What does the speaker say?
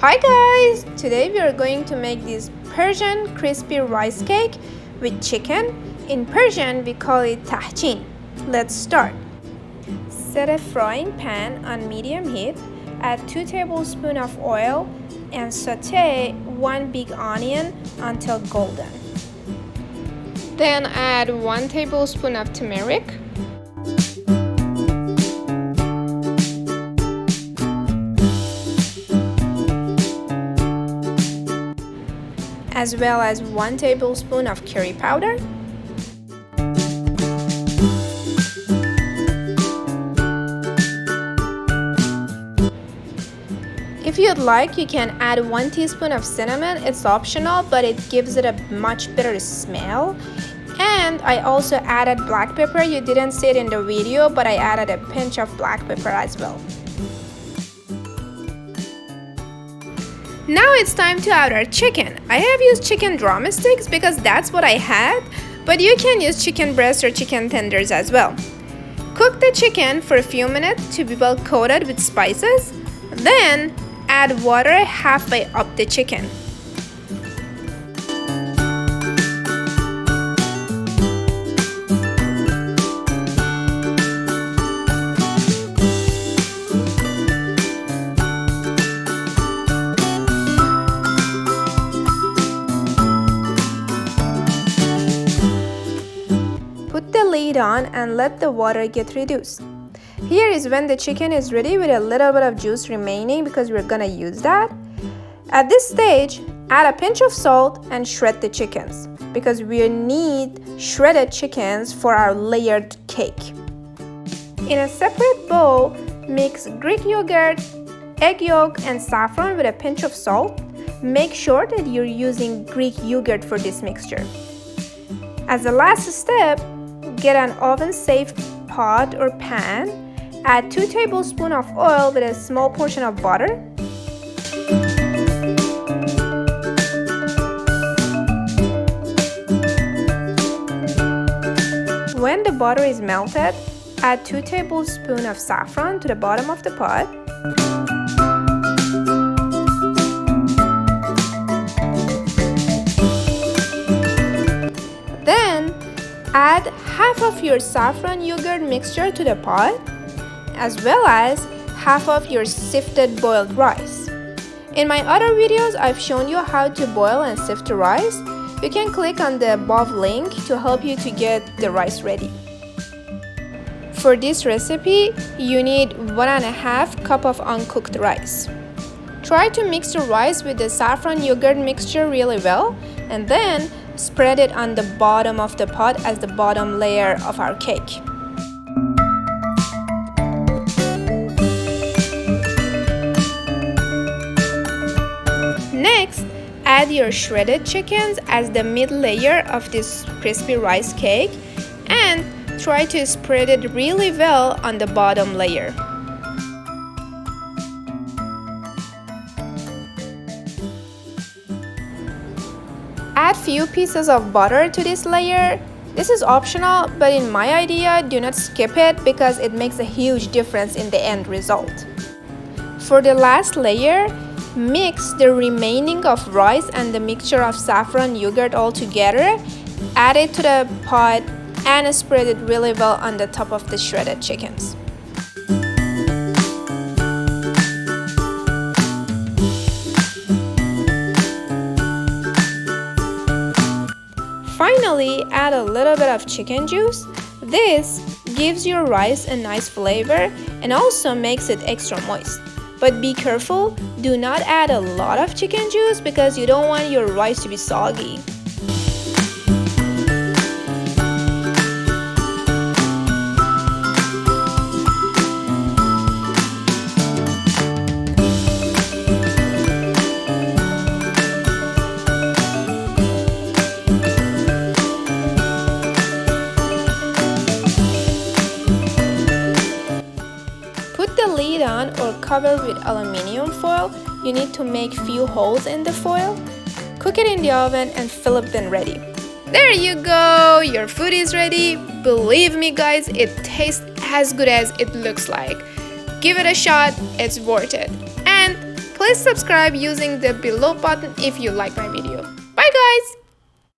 Hi guys! Today we are going to make this Persian crispy rice cake with chicken. In Persian we call it Tahchin. Let's start. Set a frying pan on medium heat, add 2 tablespoons of oil and saute 1 big onion until golden. Then add 1 tablespoon of turmeric, as well as 1 tablespoon of curry powder, if you'd like, you can add 1 teaspoon of cinnamon. It's optional, but it gives it a much better smell. And I also added black pepper. You didn't see it in the video, but I added a pinch of black pepper as well. Now it's time to add our chicken. I have used chicken drumsticks because that's what I had, but you can use chicken breast or chicken tenders as well. Cook the chicken for a few minutes to be well coated with spices. Then add water halfway up the chicken. Put the lid on and let the water get reduced. Here is when the chicken is ready with a little bit of juice remaining because we're gonna use that. At this stage, add a pinch of salt and shred the chickens because we need shredded chickens for our layered cake. In a separate bowl, mix Greek yogurt, egg yolk, and saffron with a pinch of salt. Make sure that you're using Greek yogurt for this mixture. As a last step, get an oven-safe pot or pan. Add 2 tablespoons of oil with a small portion of butter. When the butter is melted, add 2 tablespoons of saffron to the bottom of the pot. Then add half of your saffron yogurt mixture to the pot, as well as half of your sifted boiled rice. In my other videos, I've shown you how to boil and sift the rice. You can click on the above link to help you to get the rice ready. For this recipe, you need 1.5 cup of uncooked rice. Try to mix the rice with the saffron yogurt mixture really well, and then spread it on the bottom of the pot as the bottom layer of our cake. Next, add your shredded chickens as the mid layer of this crispy rice cake and try to spread it really well on the bottom layer. Add few pieces of butter to this layer. This is optional, but in my idea, do not skip it because it makes a huge difference in the end result. For the last layer, mix the remaining of rice and the mixture of saffron yogurt all together. Add it to the pot and spread it really well on the top of the shredded chickens. Finally, add a little bit of chicken juice. This gives your rice a nice flavor and also makes it extra moist. But be careful, do not add a lot of chicken juice because you don't want your rice to be soggy. Put the lid on or cover with aluminum foil. You need to make few holes in the foil. Cook it in the oven and Philip then ready. There you go, your food is ready. Believe me guys, it tastes as good as it looks like. Give it a shot, it's worth it. And Please subscribe using the below button if you like my video. Bye guys!